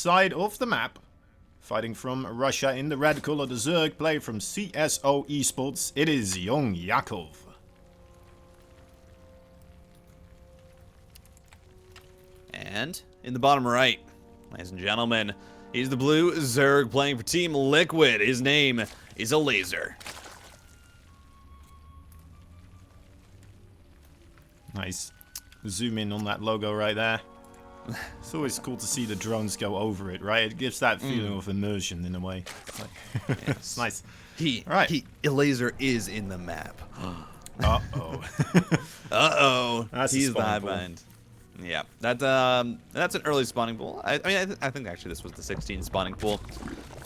side of the map. Fighting from Russia in the red color, the Zerg player from CSO Esports. It is YoungYakov. And in the bottom right, ladies and gentlemen, he's the blue Zerg playing for Team Liquid. His name is Elazer. Nice. Zoom in on that logo right there. It's always cool to see the drones go over it, right? It gives that feeling of immersion in a way. It's, like yes. It's nice. Elazer is in the map. Uh-oh. Uh-oh. That's He's the high pool. bind. Yeah, that's an early spawning pool. I think actually this was the 16 spawning pool.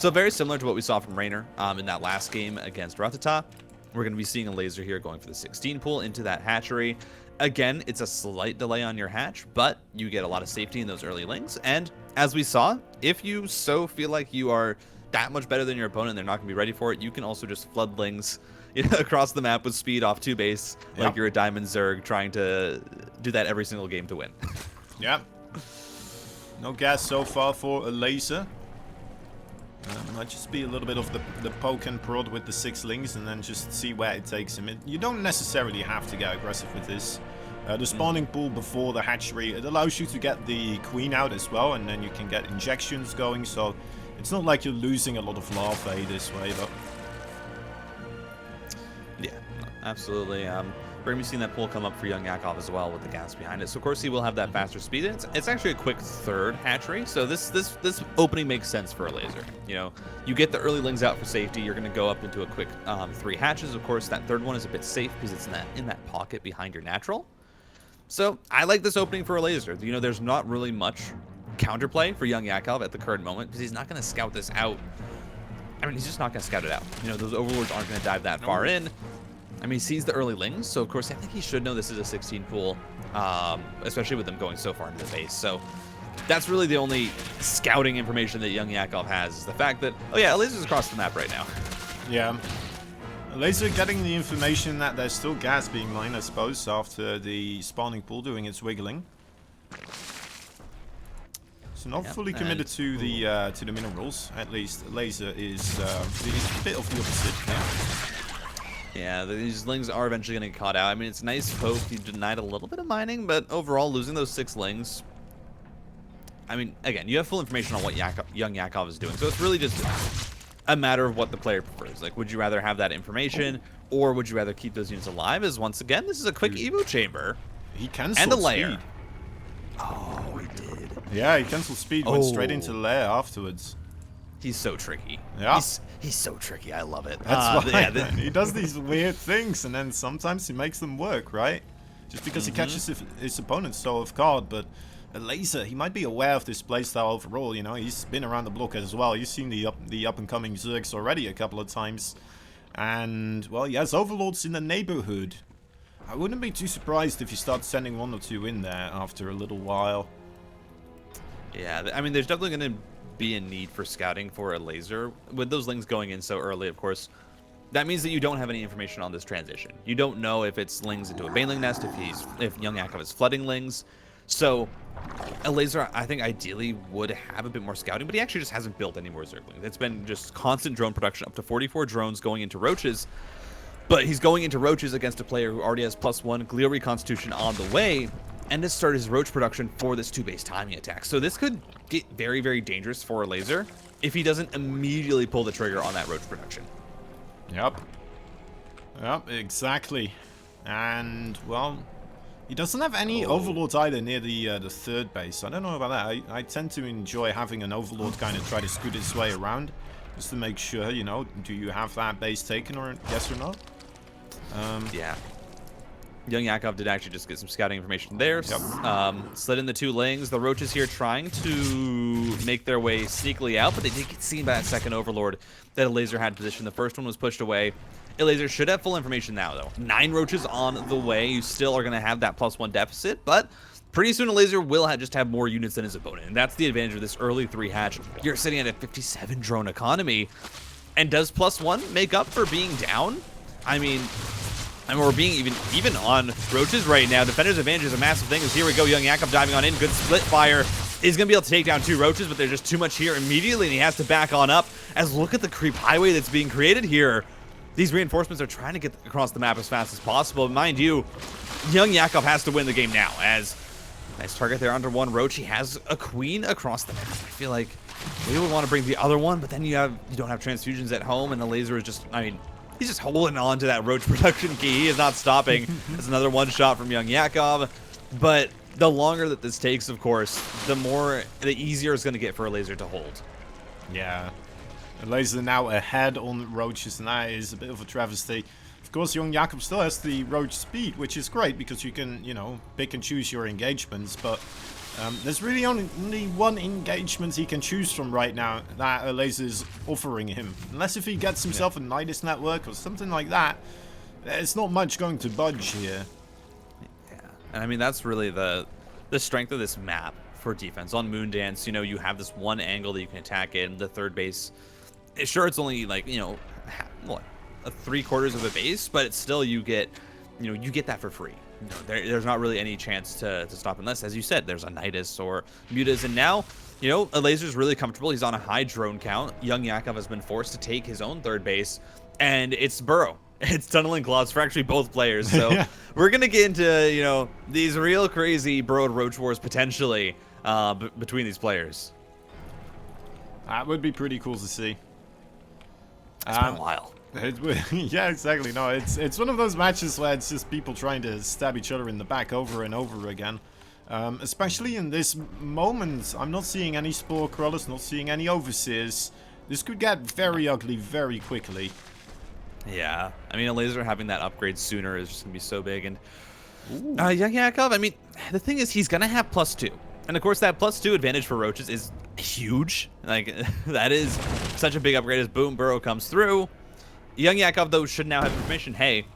So very similar to what we saw from Raynor in that last game against Ratata. We're going to be seeing Elazer here going for the 16 pool into that hatchery. Again, it's a slight delay on your hatch, but you get a lot of safety in those early lings. And as we saw, if you so feel like you are that much better than your opponent and they're not going to be ready for it, you can also just flood lings across the map with speed off 2 base, like you're a Diamond Zerg trying to do that every single game to win. Yeah. No gas so far for Elazer. Might just be a little bit of the poke and prod with the 6 lings and then just see where it takes him. You don't necessarily have to get aggressive with this. The spawning pool before the hatchery, it allows you to get the queen out as well, and then you can get injections going, so it's not like you're losing a lot of larvae this way, but... Yeah, absolutely. We're going to be seeing that pool come up for YoungYakov as well with the gas behind it. So, of course, he will have that faster speed. It's actually a quick 3rd hatchery. So this opening makes sense for Elazer. You know, you get the early lings out for safety. You're going to go up into a quick 3 hatches. Of course, that 3rd one is a bit safe because it's in that pocket behind your natural. So I like this opening for Elazer. You know, there's not really much counterplay for YoungYakov at the current moment because he's not going to scout this out. I mean, he's just not going to scout it out. You know, those overlords aren't going to dive that far in. I mean, he sees the early lings, so of course I think he should know this is a 16 pool, especially with them going so far into the base. So that's really the only scouting information that YoungYakov has, is the fact that, oh yeah, Elazer's across the map right now. Yeah. Elazer getting the information that there's still gas being mined, I suppose, after the spawning pool doing its wiggling. So not fully committed to the minerals. At least Elazer is a bit of the opposite. Yeah. Yeah, these lings are eventually going to get caught out. I mean, it's nice poke. You denied a little bit of mining, but overall, losing those 6 lings. I mean, again, you have full information on what YoungYakov is doing, so it's really just a matter of what the player prefers. Like, would you rather have that information, or would you rather keep those units alive? As once again, this is a quick Evo chamber. He cancelled and a layer. Speed. Oh, he did. Yeah, he cancelled speed, went straight into the layer afterwards. He's so tricky. Yeah. He's so tricky. I love it. That's why he does these weird things, and then sometimes he makes them work, right? Just because he catches his opponents so off guard. But Elazer, he might be aware of this playstyle overall. You know, he's been around the block as well. He's seen the up and coming Zergs already a couple of times, and well, he has overlords in the neighborhood. I wouldn't be too surprised if you start sending 1 or 2 in there after a little while. Yeah, I mean, there's definitely going to be a need for scouting for Elazer with those lings going in so early. Of course, that means that you don't have any information on this transition. You don't know if it's lings into a baneling nest, if YoungYakov is flooding lings. So Elazer, I think, ideally would have a bit more scouting, but he actually just hasn't built any more Zerglings. It's been just constant drone production, up to 44 drones going into roaches. But he's going into roaches against a player who already has +1 Glial Reconstitution on the way, and has started his roach production for this 2-base timing attack. So this could get very, very dangerous for Elazer if he doesn't immediately pull the trigger on that roach production. Yep. Yep, exactly. And, well, he doesn't have any overlords either near the 3rd base. I don't know about that. I tend to enjoy having an overlord kind of try to scoot its way around, just to make sure, you know, do you have that base taken, or yes or no? Yeah. YoungYakov did actually just get some scouting information there. Slid in the 2 lings. The roaches here trying to make their way sneakily out, but they did get seen by that 2nd overlord that Elazer had positioned. The first one was pushed away. Elazer should have full information now, though. 9 roaches on the way. You still are going to have that +1 deficit, but pretty soon Elazer will just have more units than his opponent, and that's the advantage of this early 3 hatch. You're sitting at a 57 drone economy, and does +1 make up for being down? I mean, we're being even on roaches right now. Defender's advantage is a massive thing. As here we go, YoungYakov diving on in. Good split fire He's going to be able to take down 2 roaches, but there's just too much here immediately, and he has to back on up. As look at the creep highway that's being created here. These reinforcements are trying to get across the map as fast as possible. Mind you, YoungYakov has to win the game now, as nice target there under 1 roach. He has a queen across the map. I feel like we would want to bring the other one, but then you don't have transfusions at home, and Elazer is just, I mean, he's just holding on to that roach production key. He is not stopping. There's another 1 shot from YoungYakov, but the longer that this takes, of course, the easier it's going to get for Elazer to hold. Yeah. Elazer now ahead on roaches, and that is a bit of a travesty. Of course, YoungYakov still has the roach speed, which is great because you can, you know, pick and choose your engagements, but there's really only 1 engagement he can choose from right now that Elazer is offering him. Unless if he gets himself a Nidus network or something like that, there's not much going to budge here. And I mean, that's really the strength of this map for defense. On Moondance, you know, you have this 1 angle that you can attack in. The third base, sure, it's only like, you know, what, 3/4 of a base, but it's still, you get that for free. You know, there's not really any chance to stop unless, as you said, there's a Nidus or Mutas. And now, you know, Elazer's really comfortable. He's on a high drone count. YoungYakov has been forced to take his own third base, and it's burrow. It's tunneling claws for actually both players. So yeah. We're going to get into, you know, these real crazy burrowed roach wars potentially between these players. That would be pretty cool to see. It's been a while. Yeah, exactly. No, it's one of those matches where it's just people trying to stab each other in the back over and over again. Especially in this moment, I'm not seeing any Spore Crawlers, not seeing any Overseers. This could get very ugly very quickly. Yeah, I mean, Elazer having that upgrade sooner is just going to be so big. And YoungYakov, I mean, the thing is, he's going to have +2. And of course, that +2 advantage for roaches is huge. Like, that is such a big upgrade as boom, burrow comes through. YoungYakov, though, should now have information. Hey,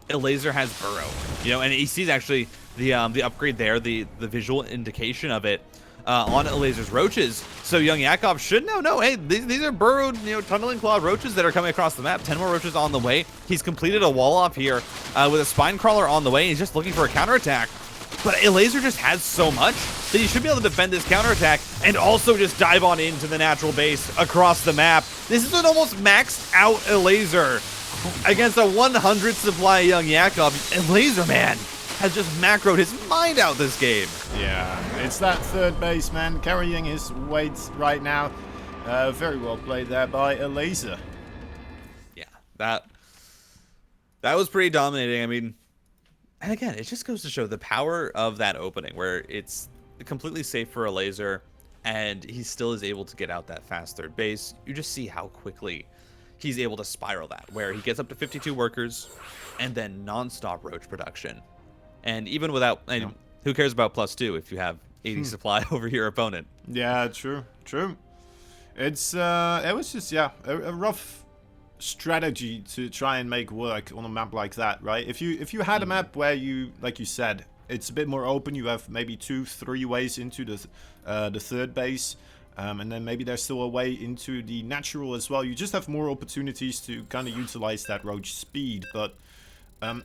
Elazer has burrow. You know, and he sees actually the upgrade there, the visual indication of it on Elazer's roaches. So YoungYakov should now know, hey, these are burrowed, you know, tunneling claw roaches that are coming across the map. 10 more roaches on the way. He's completed a wall off here with a spine crawler on the way. And he's just looking for a counterattack. But Elazer just has so much that he should be able to defend this counterattack and also just dive on into the natural base across the map. This is an almost maxed out Elazer against a 100 supply YoungYakov. Elazer, man, has just macroed his mind out this game. Yeah, it's that third baseman carrying his weight right now. Very well played there by Elazer. Yeah, that was pretty dominating. I mean, and again, it just goes to show the power of that opening where it's completely safe for Elazer and he still is able to get out that fast third base. You just see how quickly he's able to spiral that, where he gets up to 52 workers and then non-stop roach production. And even without, and who cares about +2 if you have 80 supply over your opponent? Yeah, true. It's it was just, yeah, a rough strategy to try and make work on a map like that, right? If you had a map where you, like you said, it's a bit more open, you have maybe 2-3 ways into the third base, and then maybe there's still a way into the natural as well. You just have more opportunities to kind of utilize that roach speed. But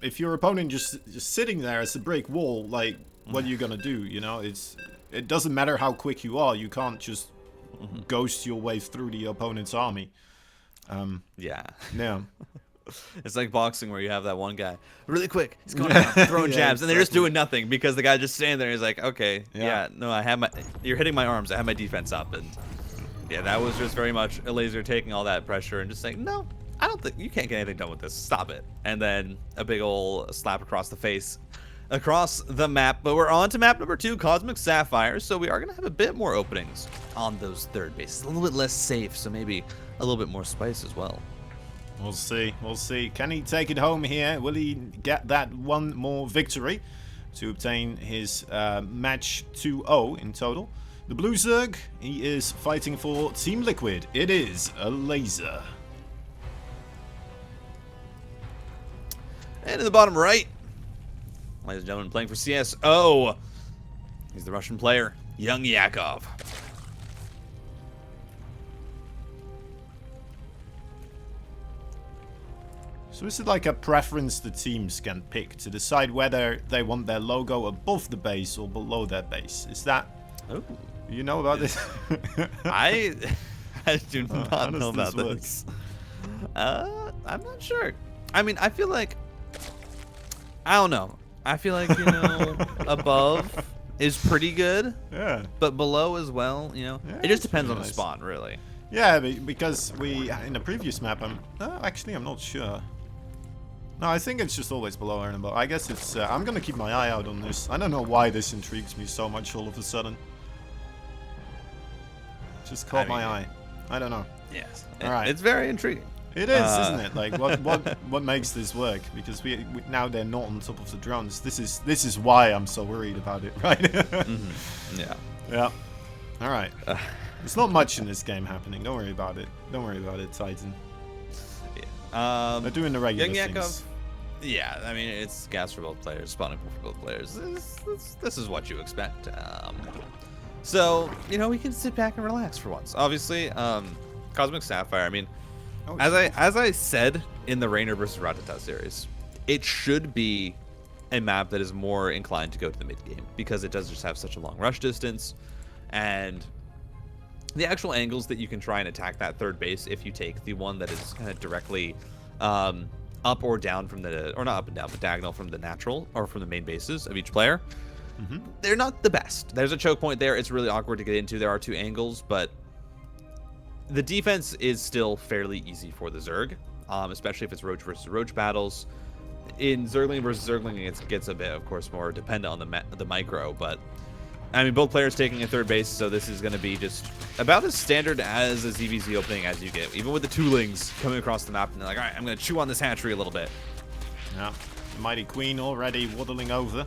if your opponent just sitting there as a brick wall, like, what are you gonna do? You know, it doesn't matter how quick you are. You can't just ghost your way through the opponent's army. Yeah. Yeah. It's like boxing where you have that one guy really quick, he's going down, throwing jabs, and they're just doing nothing because the guy just standing there. He's like, okay, yeah, no, you're hitting my arms. I have my defense up, and yeah, that was just very much Elazer taking all that pressure and just saying, no, I don't think you can't get anything done with this. Stop it. And then a big old slap across the face, across the map. But we're on to map number 2, Cosmic Sapphire. So we are gonna have a bit more openings on those third bases, a little bit less safe, so maybe a little bit more spice as well. We'll see. We'll see. Can he take it home here? Will he get that one more victory to obtain his match 2-0 in total? The Blue Zerg, he is fighting for Team Liquid. It is Elazer. And in the bottom right, ladies and gentlemen, playing for CSO, he's the Russian player, YoungYakov. So is it like a preference the teams can pick to decide whether they want their logo above the base or below their base? Is that... Oh. You know about this? I do not How know does about work? this. I'm not sure. I mean, I feel like, I don't know. I feel like, you know, above is pretty good, Yeah. but below as well, you know, Yeah, it just it's depends on pretty the nice. spawn, really. Yeah, because we in the previous map, actually I'm not sure. No, I think it's just always below and above. I guess it's. I'm gonna keep my eye out on this. I don't know why this intrigues me so much all of a sudden. Just caught my eye. I don't know. Yes. All right. It's very intriguing. It is, isn't it? Like what makes this work? Because we now they're not on top of the drones. This is why I'm so worried about it, right? Yeah. Yeah. All right. There's not much in this game happening. Don't worry about it. Don't worry about it, Titan. They're doing the regular YoungYakov. things. Yeah, I mean, it's gas for both players, spawning for both players. This is what you expect. So, you know, we can sit back and relax for once. Obviously, Cosmic Sapphire, I mean, as I said in the Rainer versus Ratata series, it should be a map that is more inclined to go to the mid game because it does just have such a long rush distance, and the actual angles that you can try and attack that third base if you take the one that is kind of directly up or down from the, or not up and down, but diagonal from the natural or from the main bases of each player. They're not the best. There's a choke point there. It's really awkward to get into. There are two angles, but the defense is still fairly easy for the Zerg, especially if it's Roach versus Roach battles. In Zergling versus Zergling, it gets a bit, of course, more dependent on the micro, but I mean, both players taking a third base, so this is going to be just about as standard as a ZVZ opening as you get, even with the toolings coming across the map, and they're like, all right, I'm going to chew on this hatchery a little bit. Yeah, the Mighty Queen already waddling over.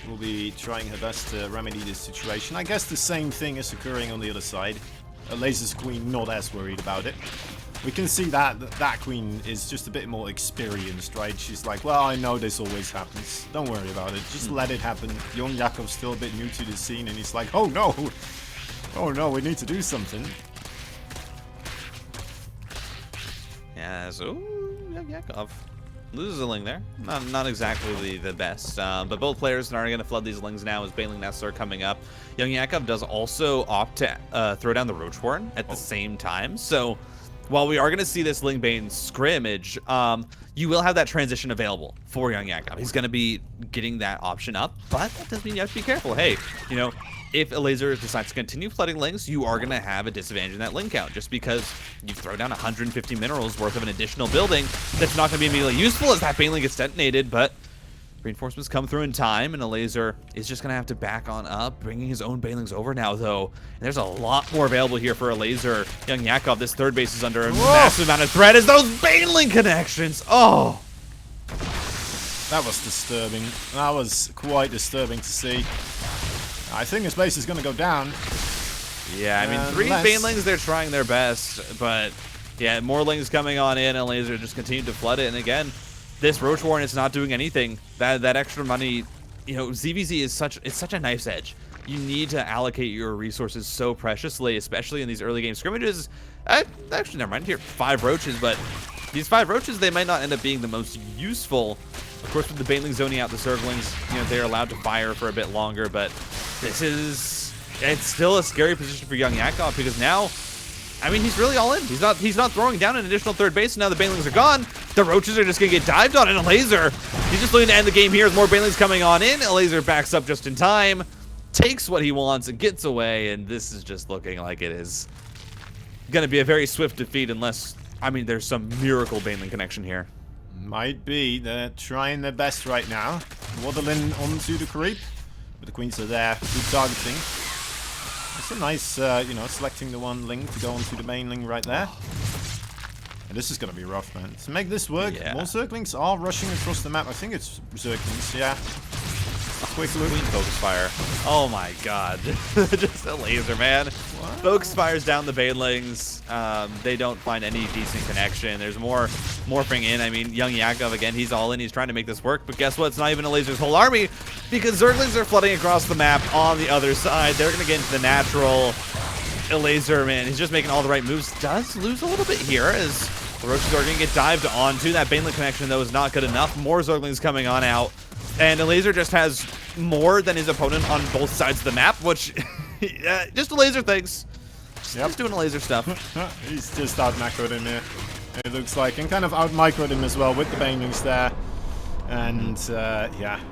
Will be trying her best to remedy this situation. I guess the same thing is occurring on the other side. Elazer's Queen not as worried about it. We can see that Queen is just a bit more experienced, right? She's like, well, I know this always happens. Don't worry about it. Just let it happen. YoungYakov's still a bit new to the scene, and he's like, oh no! Oh no, we need to do something. Yeah, so YoungYakov loses a Ling there. Not exactly the best, but both players are going to flood these Lings now as Baneling nests are coming up. YoungYakov does also opt to throw down the Roach Warren at the same time, so while we are going to see this Ling Bane scrimmage, you will have that transition available for YoungYakov. He's going to be getting that option up, but that does mean you have to be careful. Hey, you know, if Elazer decides to continue flooding Lings, you are going to have a disadvantage in that Ling count, just because you throw down 150 minerals worth of an additional building that's not going to be immediately useful as that Baneling gets detonated, but reinforcements come through in time, and Elazer is just going to have to back on up, bringing his own Banelings over now, though. And there's a lot more available here for Elazer. YoungYakov, this third base is under a massive amount of threat as those Baneling connections. Oh! That was disturbing. That was quite disturbing to see. I think his base is going to go down. Yeah, I mean, three Banelings, they're trying their best, but yeah, more Lings coming on in, and Elazer just continued to flood it, and again, this Roach Warren is not doing anything. That extra money, you know, ZVZ is such a nice edge. You need to allocate your resources so preciously, especially in these early game scrimmages. Actually, never mind. Here, 5 Roaches, but these 5 Roaches, they might not end up being the most useful. Of course, with the Baneling zoning out the Zerglings, you know, they're allowed to fire for a bit longer, but it's still a scary position for YoungYakov because now, I mean, he's really all in. He's not throwing down an additional third base, and now the Banelings are gone. The Roaches are just going to get dived on, and Elazer, he's just looking to end the game here as more Banelings coming on in. Elazer backs up just in time, takes what he wants, and gets away, and this is just looking like it is going to be a very swift defeat unless, I mean, there's some miracle Baneling connection here. Might be. They're trying their best right now. Waddling onto the creep. But the Queens are there. Good targeting. It's a nice, you know, selecting the one Ling to go onto the main Ling right there. And this is going to be rough, man. To make this work, more Zerglings are rushing across the map. I think it's Zerglings, yeah. Quick look. Queen Focus Fire. Oh my god. Just a laser, man. What? Focus Fires down the Banelings. They don't find any decent connection. There's more morphing in. I mean, YoungYakov, again, he's all in. He's trying to make this work. But guess what? It's not even Elazer's whole army because Zerglings are flooding across the map on the other side. They're going to get into the natural. Elazer, man, he's just making all the right moves. Does lose a little bit here as the Roaches are going to get dived onto. That Baneling connection, though, is not good enough. More Zerglings coming on out. And Elazer just has more than his opponent on both sides of the map, which Yeah, just Elazer things. Just doing Elazer stuff. He's just out macroed him here, it looks like, and kind of out microed him as well with the banglings there. And yeah,